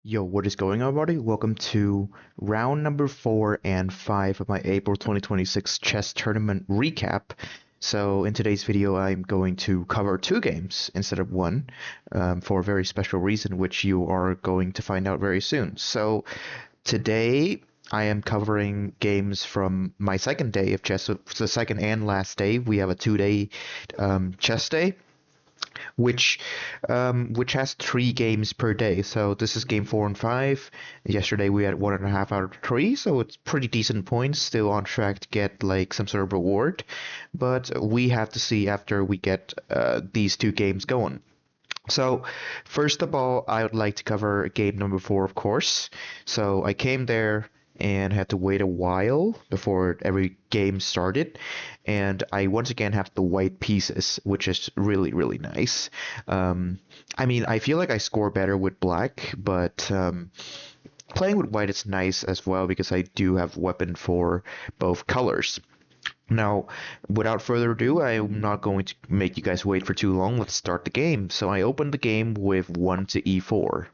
Yo, what is going on, everybody? Welcome to round number 4 and 5 of my April 2026 chess tournament recap. So, in today's video, I'm going to cover two games instead of one for a very special reason, which you are going to find out very soon. So, today, I am covering games from my second day of chess. So it's the second and last day. We have a 2 day chess day which which has 3 games per day. So this is game 4 and 5. Yesterday we had 1.5 out of 3, so it's pretty decent points. Still on track to get like some sort of reward, but we have to see after we get these 2 games going. So, first of all, I would like to cover game number 4, of course. So, I came there and had to wait a while before every game started. And I once again have the white pieces, which is really, really nice. Um, I mean, I feel like I score better with black, but playing with white is nice as well because I do have weapon for both colors. Now, without further ado, I'm not going to make you guys wait for too long. Let's start the game. So I opened the game with 1 to e4.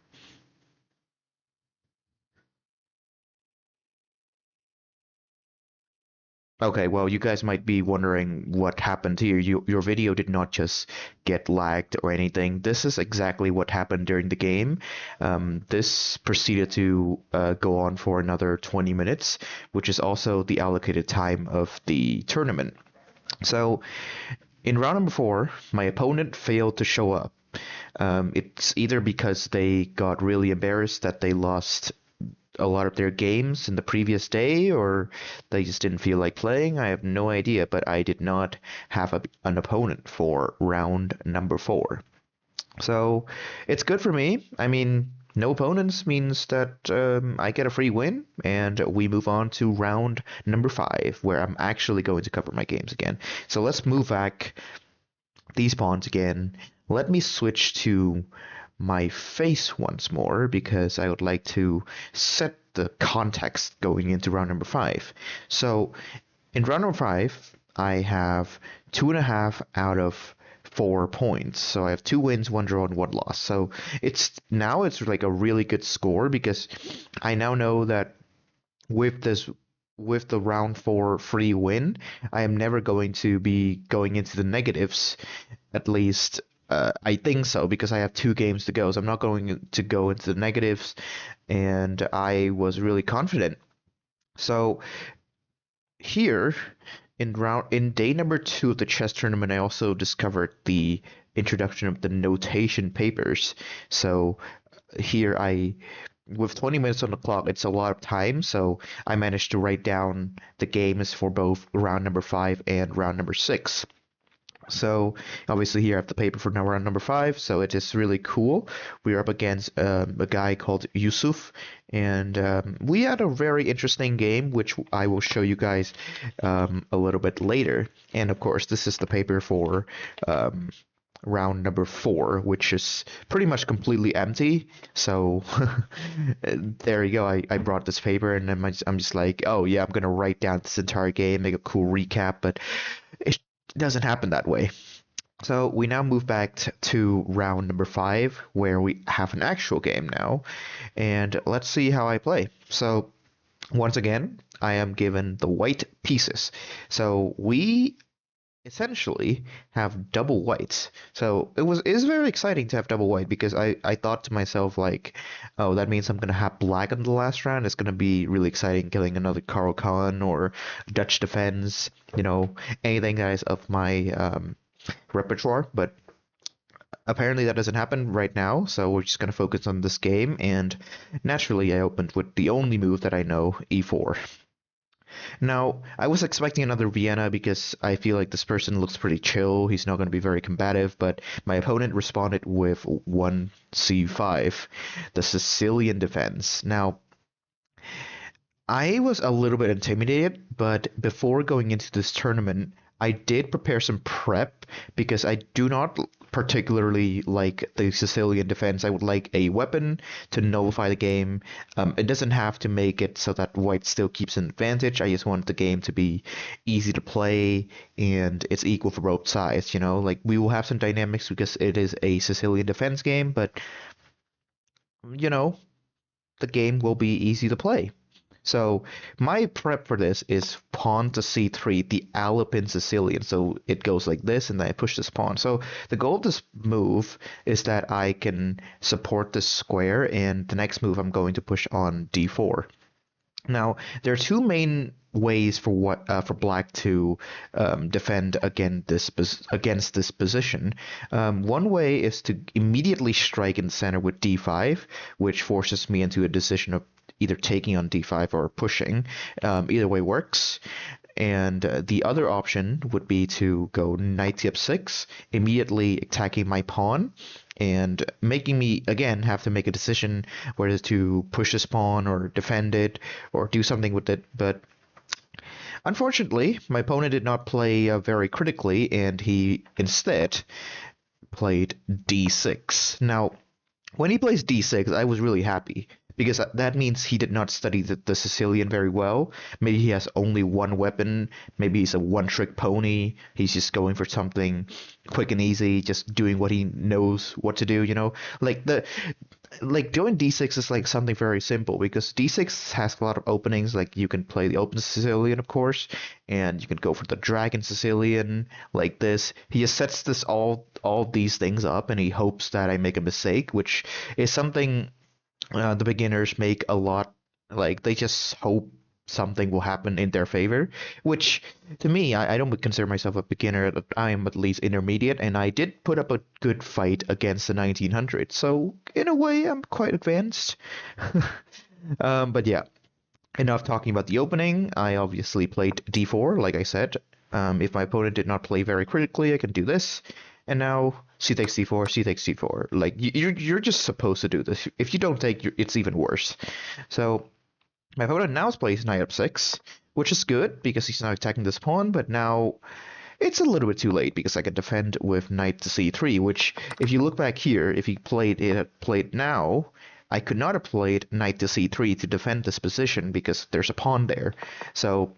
Okay, well, you guys might be wondering what happened here. Your video did not just get lagged or anything. This is exactly what happened during the game. This proceeded to go on for another 20 minutes, which is also the allocated time of the tournament. So, in round number 4, my opponent failed to show up. It's either because they got really embarrassed that they lost a lot of their games in the previous day, or they just didn't feel like playing. I have no idea, but I did not have an opponent for round number 4. So it's good for me. I mean, no opponents means that I get a free win, and we move on to round number 5, where I'm actually going to cover my games again. So let's move back these pawns again. Let me switch to my face once more because I would like to set the context going into round number 5. So in round number 5, I have 2.5 out of 4 points. So I have 2 wins, 1 draw, and 1 loss. So it's like a really good score because I now know that with this with the round 4 free win, I am never going to be going into the negatives. At least I think so because I have 2 games to go. So I'm not going to go into the negatives, and I was really confident. So here in day number 2 of the chess tournament, I also discovered the introduction of the notation papers. So here I with 20 minutes on the clock, it's a lot of time, so I managed to write down the games for both round number 5 and round number 6. So obviously here I have the paper for now round number 5, so it is really cool. We are up against a guy called Yusuf, and we had a very interesting game, which I will show you guys a little bit later. And of course, this is the paper for um, round number 4, which is pretty much completely empty. So there you go. I brought this paper, and I'm just like, oh yeah, I'm gonna write down this entire game, make a cool recap, but it doesn't happen that way. So we now move back to round number 5, where we have an actual game now, and let's see how I play. So once again, I am given the white pieces. So we essentially have double whites. So it is very exciting to have double white because I thought to myself like, oh, that means I'm gonna have black in the last round. It's gonna be really exciting killing another Carl Khan or Dutch defense, anything that is of my repertoire. But apparently that doesn't happen right now, so we're just gonna focus on this game. And naturally, I opened with the only move that I know, e4. Now, I was expecting another Vienna because I feel like this person looks pretty chill. He's not going to be very combative, but my opponent responded with 1c5, the Sicilian defense. Now, I was a little bit intimidated, but before going into this tournament, I did prepare some prep because I do not particularly like the Sicilian defense. I would like a weapon to nullify the game. It doesn't have to make it so that white still keeps an advantage. I just want the game to be easy to play and it's equal for both sides, Like we will have some dynamics because it is a Sicilian defense game, but you know, the game will be easy to play. So my prep for this is pawn to c3, the Alpine Sicilian. So it goes like this, and then I push this pawn. So the goal of this move is that I can support this square, and the next move I'm going to push on d4. Now, there are two main ways for black to defend against this position. One way is to immediately strike in the center with d5, which forces me into a decision of either taking on d5 or pushing. Either way works. And the other option would be to go knight to f6, immediately attacking my pawn and making me again have to make a decision whether to push this pawn or defend it or do something with it. But unfortunately, my opponent did not play very critically, and he instead played d6. Now, when he plays d6, I was really happy because that means he did not study the Sicilian very well. Maybe he has only one weapon. Maybe he's a one-trick pony. He's just going for something quick and easy, just doing what he knows what to do, you know? Doing d6 is like something very simple because d6 has a lot of openings. Like you can play the open Sicilian, of course, and you can go for the dragon Sicilian like this. He just sets this all these things up, and he hopes that I make a mistake, which is something the beginners make a lot. Like they just hope something will happen in their favor, which to me, I don't consider myself a beginner. I am at least intermediate, and I did put up a good fight against the 1900s. So in a way, I'm quite advanced. But yeah, enough talking about the opening. I obviously played d4, like I said. If my opponent did not play very critically, I can do this. And now c takes d4, c takes d4. Like you're just supposed to do this. If you don't take, it's even worse. So my opponent now plays knight f6, which is good because he's not attacking this pawn. But now it's a little bit too late because I can defend with knight to c3. Which, if you look back here, if he played now, I could not have played knight to c3 to defend this position because there's a pawn there. So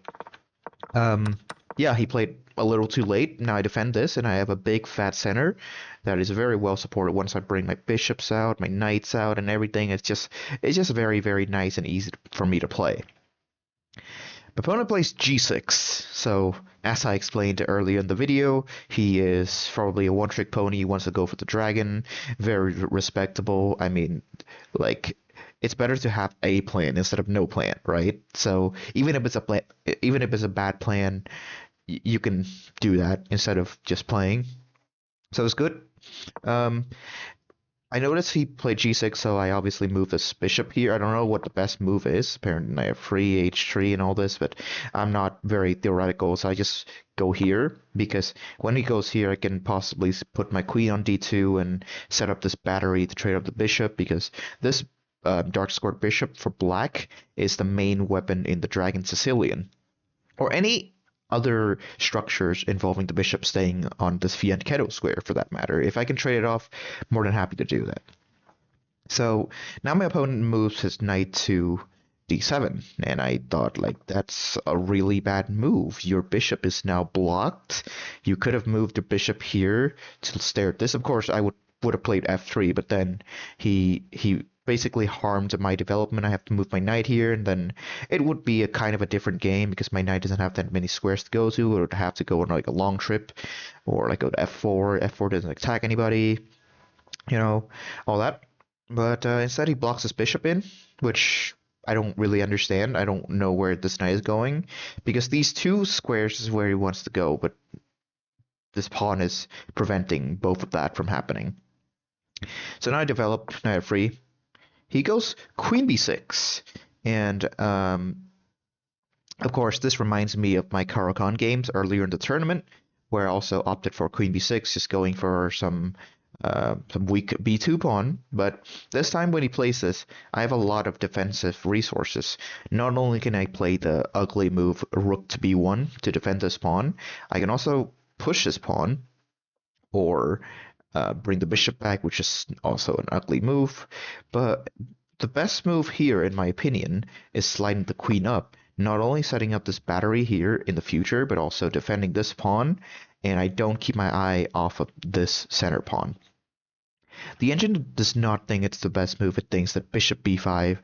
yeah, he played a little too late. Now I defend this, and I have a big fat center that is very well supported once I bring my bishops out, my knights out, and everything. It's just very, very nice and easy for me to play. My opponent plays g6. So, as I explained earlier in the video, he is probably a one-trick pony. He wants to go for the dragon. Very respectable. I mean, like, it's better to have a plan instead of no plan, right? So even if it's a plan, even if it's a bad plan, you can do that instead of just playing. So it's good. I noticed he played g6, so I obviously moved this bishop here. I don't know what the best move is. Apparently I have free h3 and all this, but I'm not very theoretical, so I just go here because when he goes here, I can possibly put my queen on d2 and set up this battery to trade up the bishop because this dark squared bishop for black is the main weapon in the dragon Sicilian, or any other structures involving the bishop staying on this fianchetto square for that matter. If I can trade it off, more than happy to do that. So now my opponent moves his knight to d7, and I thought, like, that's a really bad move. Your bishop is now blocked. You could have moved the bishop here to stare at this. Of course, I would have played f3, but then he basically harmed my development. I have to move my knight here, and then it would be a kind of a different game because my knight doesn't have that many squares to go to. It would have to go on like a long trip, or like go to f4. F4 doesn't attack anybody, you know, all that. But instead he blocks his bishop in, which I don't really understand. I don't know where this knight is going because these two squares is where he wants to go, but this pawn is preventing both of that from happening. So now I develop knight f3. He goes queen b6, and of course this reminds me of my Caro-Kann games earlier in the tournament, where I also opted for queen b6, just going for some weak b2 pawn. But this time when he plays this, I have a lot of defensive resources. Not only can I play the ugly move rook to b1 to defend this pawn, I can also push this pawn, or bring the bishop back, which is also an ugly move. But the best move here, in my opinion, is sliding the queen up, not only setting up this battery here in the future, but also defending this pawn, and I don't keep my eye off of this center pawn. The engine does not think it's the best move. It thinks that bishop b5,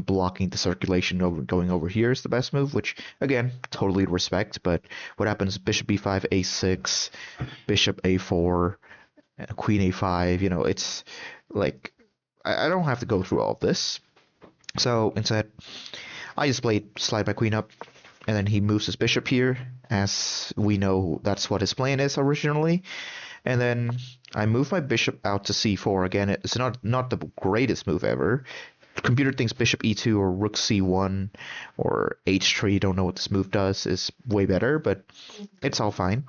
blocking the circulation going over here is the best move, which again, totally respect. But what happens? Bishop b5, a6, bishop a4, queen a5. You know, it's like I don't have to go through all of this. So instead, I just slide my queen up, and then he moves his bishop here, as we know that's what his plan is originally. And then I move my bishop out to c4. Again, it's not the greatest move ever. Computer thinks bishop e2 or rook c1 or h3, don't know what this move does, is way better, but it's all fine.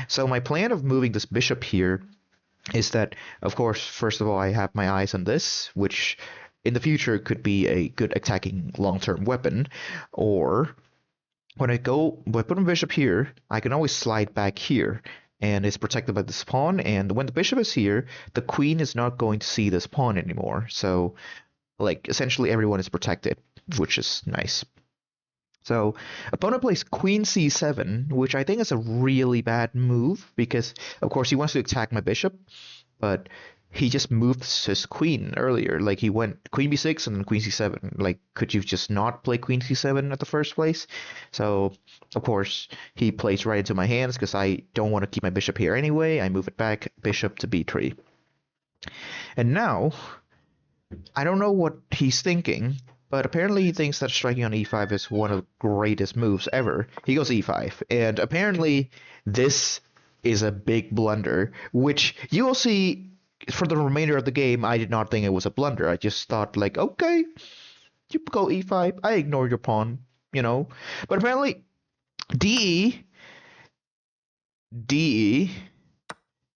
So my plan of moving this bishop here is that, of course, first of all, I have my eyes on this, which in the future could be a good attacking long-term weapon, or when I put my bishop here, I can always slide back here, and it's protected by this pawn, and when the bishop is here, the queen is not going to see this pawn anymore, so, like, essentially everyone is protected, which is nice. So, opponent plays queen c7, which I think is a really bad move, because, of course, he wants to attack my bishop, but he just moved his queen earlier. Like, he went queen b6 and then queen c7. Like, could you just not play queen c7 at the first place? So, of course, he plays right into my hands, because I don't want to keep my bishop here anyway. I move it back, bishop to b3. And now, I don't know what he's thinking, but apparently he thinks that striking on e5 is one of the greatest moves ever. He goes e5, and apparently this is a big blunder, which you will see for the remainder of the game. I did not think it was a blunder. I just thought, like, okay, you go e5, I ignore your pawn, you know. But apparently, DE,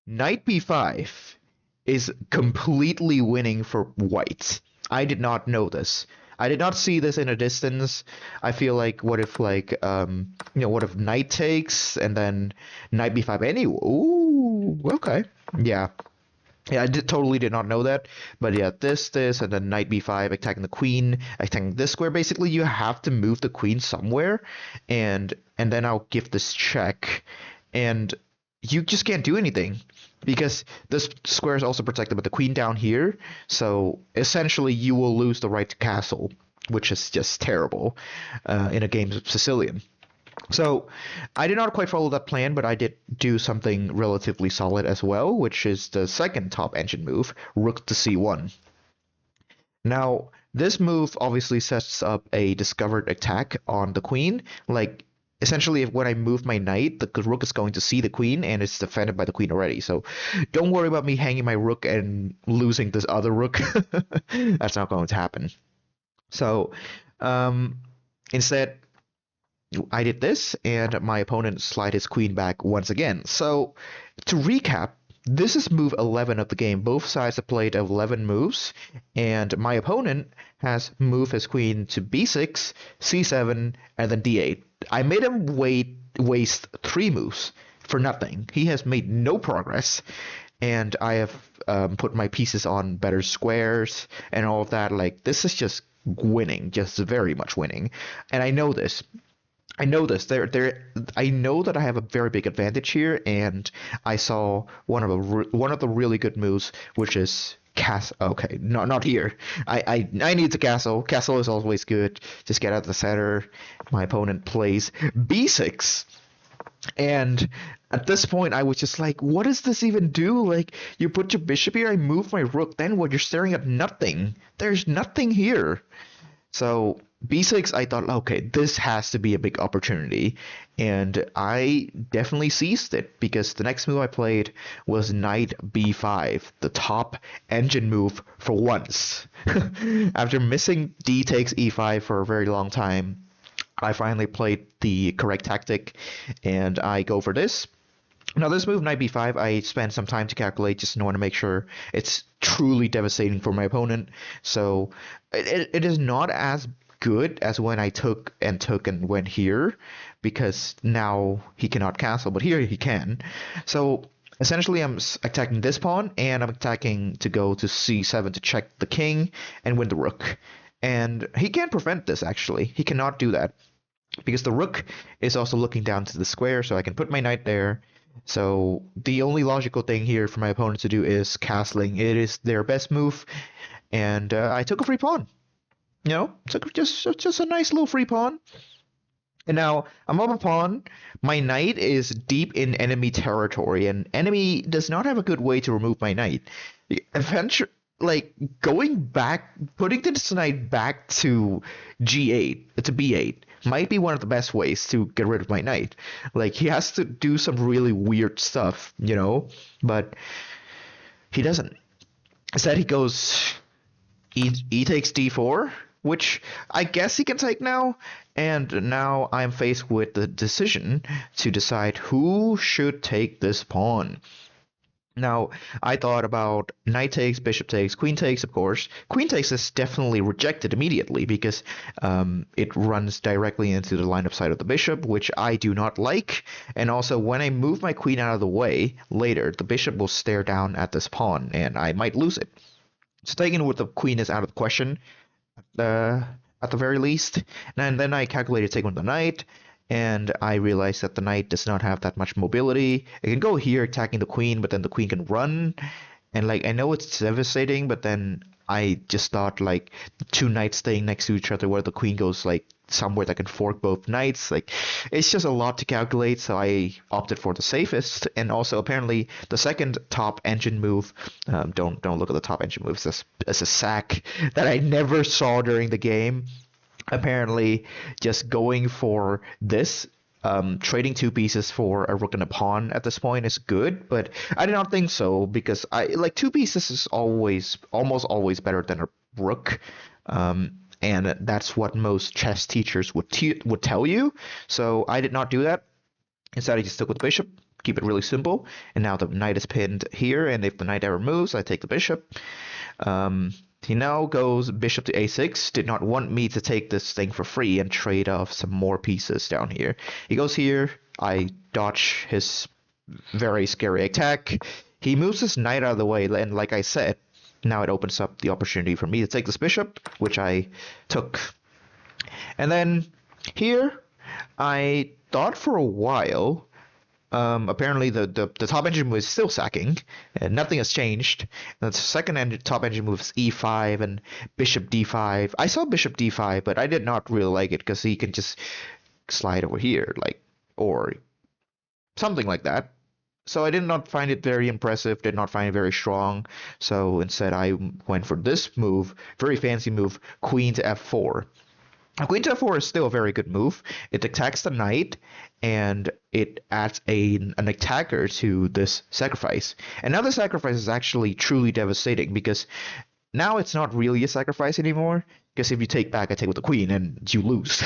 knight b5 is completely winning for white. I did not know this. I did not see this in a distance. I feel like, what if, like, what if knight takes and then knight b5 anyway? Ooh, okay. Yeah, I totally did not know that. But yeah, this, and then knight b5, attacking the queen, attacking this square. Basically, you have to move the queen somewhere, and then I'll give this check, and you just can't do anything, because this square is also protected by the queen down here, so essentially you will lose the right to castle, which is just terrible in a game of Sicilian. So I did not quite follow that plan, but I did do something relatively solid as well, which is the second top engine move, rook to c1. Now, this move obviously sets up a discovered attack on the queen. Like, essentially, when I move my knight, the rook is going to see the queen, and it's defended by the queen already. So don't worry about me hanging my rook and losing this other rook. That's not going to happen. So instead, I did this, and my opponent slid his queen back once again. So to recap, this is move 11 of the game. Both sides have played 11 moves, and my opponent has moved his queen to b6, c7, and then d8. I made him waste 3 moves for nothing. He has made no progress, and I have put my pieces on better squares and all of that. Like, this is just winning, just very much winning. And I know this. I know this. I know that I have a very big advantage here, and I saw one of the really good moves, which is castle. Okay, not here. I need the castle. Castle is always good. Just get out of the center. My opponent plays b6, and at this point, I was just like, what does this even do? Like, you put your bishop here, I move my rook. Then what? You're staring at nothing. There's nothing here. So b6, I thought, okay, this has to be a big opportunity, and I definitely seized it, because the next move I played was knight b5, the top engine move for once. After missing d takes e5 for a very long time, I finally played the correct tactic, and I go for this. Now, this move, knight b5, I spent some time to calculate, just want to make sure it's truly devastating for my opponent. So it is not as good as when I took and went here, because now he cannot castle, but here he can. So essentially, I'm attacking this pawn, and I'm attacking to go to c7 to check the king and win the rook. And he can't prevent this, actually. He cannot do that, because the rook is also looking down to the square, so I can put my knight there, So the only logical thing here for my opponent to do is castling. It is their best move, and I took a free pawn. Took just a nice little free pawn. And now I'm up a pawn. My knight is deep in enemy territory, and enemy does not have a good way to remove my knight. Eventually, like going back, putting this knight back to G8 to B8 might be one of the best ways to get rid of my knight. Like he has to do some really weird stuff, but he doesn't. Instead, he goes E takes D4, which I guess he can take now. And now I'm faced with the decision to decide who should take this pawn. Now, I thought about knight takes, bishop takes, queen takes, of course. Queen takes is definitely rejected immediately because it runs directly into the line of sight of the bishop, which I do not like. And also, when I move my queen out of the way later, the bishop will stare down at this pawn, and I might lose it. So taking with the queen is out of the question, uh, at the very least. And then I calculated taking with the knight, and I realized that the knight does not have that much mobility. It can go here attacking the queen, but then the queen can run. And like I know it's devastating, but then I just thought like two knights staying next to each other where the queen goes like somewhere that can fork both knights. Like it's just a lot to calculate, so I opted for the safest. And also apparently the second top engine move, don't look at the top engine moves as a sack that I never saw during the game. Apparently, just going for this trading two pieces for a rook and a pawn at this point is good, but I do not think so because I like two pieces is almost always better than a rook, and that's what most chess teachers would tell you. So I did not do that. Instead, I just stuck with the bishop, keep it really simple, and now the knight is pinned here, and if the knight ever moves, I take the bishop. He now goes bishop to a6. Did not want me to take this thing for free and trade off some more pieces down here. He goes here. I dodge his very scary attack. He moves his knight out of the way, and like I said, now it opens up the opportunity for me to take this bishop, which I took. And then here, I thought for a while. Apparently the top engine move is still sacking, and nothing has changed. And the top engine move is e5 and bishop d5. I saw bishop d5, but I did not really like it because he can just slide over here, like, or something like that. So I did not find it very impressive, did not find it very strong. So instead I went for this move, very fancy move, queen to f4. Queen to f4 is still a very good move. It attacks the knight, and it adds an attacker to this sacrifice. And now the sacrifice is actually truly devastating because now it's not really a sacrifice anymore. Because if you take back, I take with the queen, and you lose.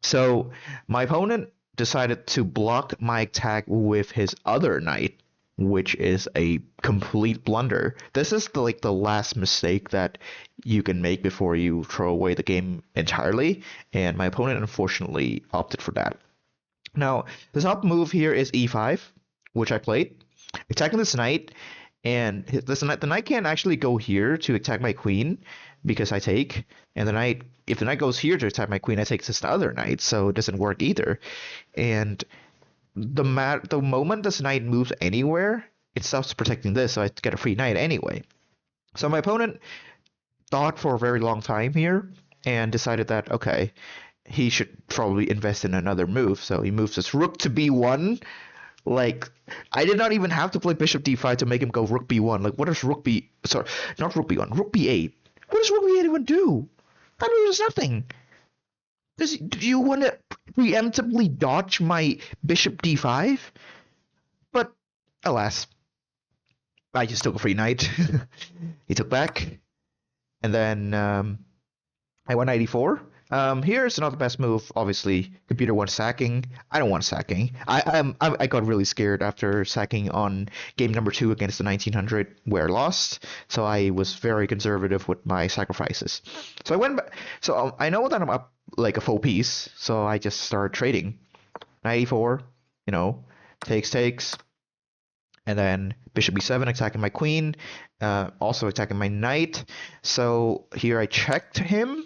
So my opponent decided to block my attack with his other knight, which is a complete blunder. This is the last mistake that you can make before you throw away the game entirely, and my opponent unfortunately opted for that. Now, the top move here is e5, which I played, attacking this knight, and the knight can't actually go here to attack my queen because I take, and if the knight goes here to attack my queen, I take this other knight, so it doesn't work either. And the moment this knight moves anywhere, it stops protecting this, so I get a free knight anyway. So my opponent thought for a very long time here and decided that, okay, he should probably invest in another move. So he moves his rook to b1. Like, I did not even have to play bishop d5 to make him go rook b1. Like, what does sorry, not rook b1, rook b8. What does rook b8 even do? That means nothing. Do you want to preemptively dodge my bishop d5? But alas, I just took a free knight. He took back, and then I went 94. Here's not the best move. Obviously, computer wants sacking. I don't want sacking. I got really scared after sacking on game number 2 against the 1900, where I lost. So I was very conservative with my sacrifices. So I went back. So I know that I'm up like a full piece. So I just started trading. 94. Takes. And then bishop b7 attacking my queen, also attacking my knight. So here I checked him.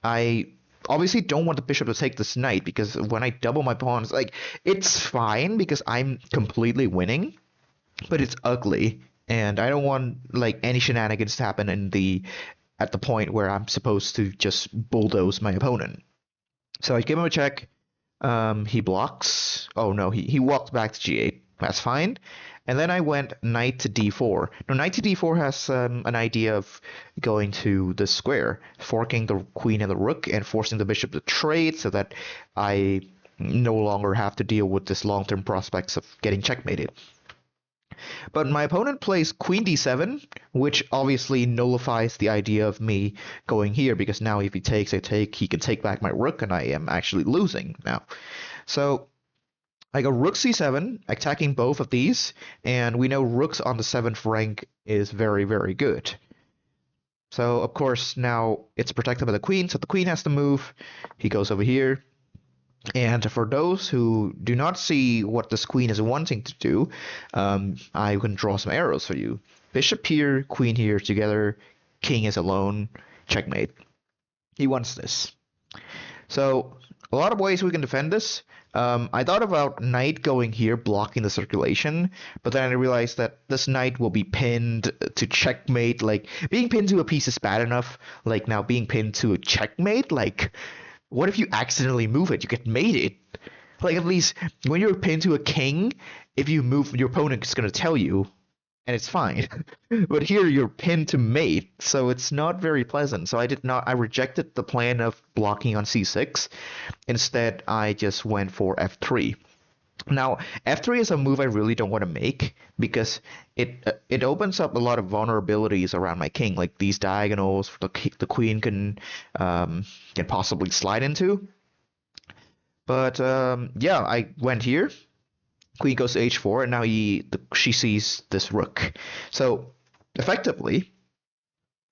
I obviously don't want the bishop to take this knight, because when I double my pawns, like, it's fine because I'm completely winning, but it's ugly, and I don't want like any shenanigans to happen at the point where I'm supposed to just bulldoze my opponent. So I give him a check. He blocks. Oh no, he walked back to g8. That's fine. And then I went knight to d4. Now knight to d4 has an idea of going to the square, forking the queen and the rook, and forcing the bishop to trade so that I no longer have to deal with this long-term prospects of getting checkmated. But my opponent plays queen d7, which obviously nullifies the idea of me going here, because now if he takes, I take, he can take back my rook, and I am actually losing now. So I go rook c7, attacking both of these, and we know rooks on the 7th rank is very, very good. So, of course, now it's protected by the queen, so the queen has to move. He goes over here. And for those who do not see what this queen is wanting to do, I can draw some arrows for you. Bishop here, queen here together, king is alone, checkmate. He wants this. So a lot of ways we can defend this. I thought about knight going here, blocking the circulation, but then I realized that this knight will be pinned to checkmate. Like, being pinned to a piece is bad enough. Like, now being pinned to a checkmate, like, what if you accidentally move it? You get mated. Like, at least when you're pinned to a king, if you move, your opponent is going to tell you, and it's fine. But here you're pinned to mate, so it's not very pleasant. So I rejected the plan of blocking on c6. Instead, I just went for f3. Now, f3 is a move I really don't want to make, because it opens up a lot of vulnerabilities around my king, like these diagonals the queen can possibly slide into. But yeah, I went here. Queen goes to h4, and now she sees this rook. So effectively,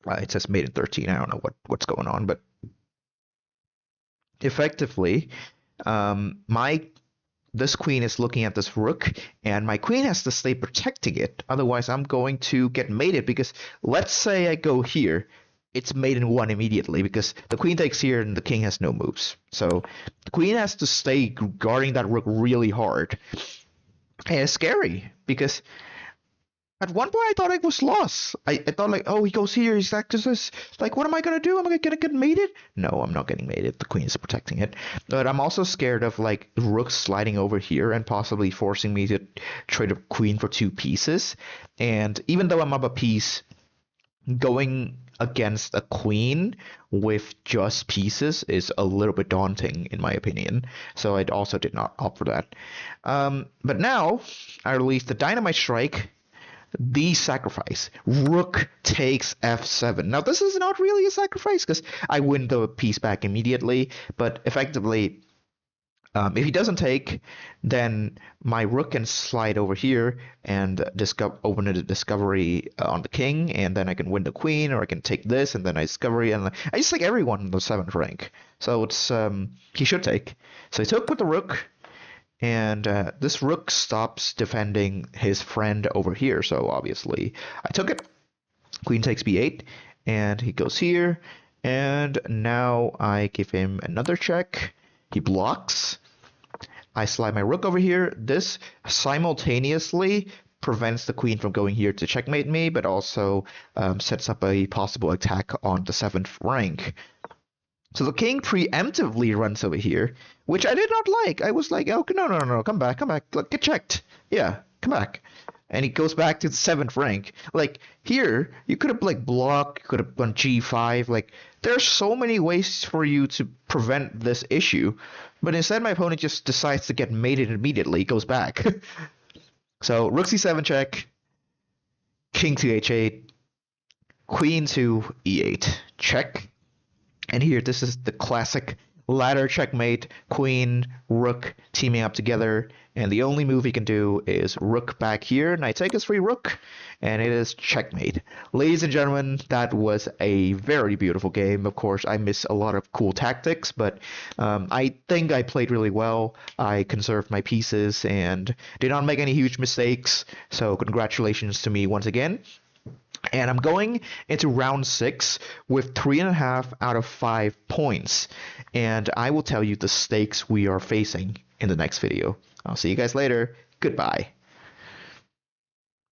it says mate in 13. I don't know what's going on, but effectively, this queen is looking at this rook, and my queen has to stay protecting it. Otherwise, I'm going to get mated, because let's say I go here. It's mate in 1 immediately, because the queen takes here and the king has no moves. So the queen has to stay guarding that rook really hard. And it's scary, because at one point I thought I was lost. I thought, like, oh, he goes here, he's like, like, what am I gonna do? Am I gonna get mated? No, I'm not getting mated. The queen is protecting it. But I'm also scared of, like, rooks sliding over here and possibly forcing me to trade a queen for 2 pieces. And even though I'm up a piece, going against a queen with just pieces is a little bit daunting, in my opinion. So I also did not opt for that. But now I released the dynamite strike. The sacrifice. Rook takes f7. Now, this is not really a sacrifice, because I win the piece back immediately, but effectively, if he doesn't take, then my rook can slide over here and open a discovery on the king, and then I can win the queen, or I can take this, and then I discovery, and I just take everyone in the 7th rank. So it's he should take. So he took with the rook. And this rook stops defending his friend over here, so obviously I took it. Queen takes b8, and he goes here, and now I give him another check. He blocks. I slide my rook over here. This simultaneously prevents the queen from going here to checkmate me, but also sets up a possible attack on the 7th rank. So the king preemptively runs over here, which I did not like. I was like, oh, no, come back, look, get checked. Yeah, come back. And he goes back to the 7th rank. Like, here, you could have, like, blocked, you could have gone g5. Like, there's so many ways for you to prevent this issue. But instead, my opponent just decides to get mated immediately, goes back. So, rook c7 check, king to h8, queen to e8, check. And here, this is the classic ladder checkmate, queen, rook teaming up together, and the only move he can do is rook back here, knight takes free rook, and it is checkmate. Ladies and gentlemen, that was a very beautiful game. Of course, I miss a lot of cool tactics, but I think I played really well. I conserved my pieces and did not make any huge mistakes, so congratulations to me once again. And I'm going into round 6 with 3.5 out of 5 points. And I will tell you the stakes we are facing in the next video. I'll see you guys later. Goodbye.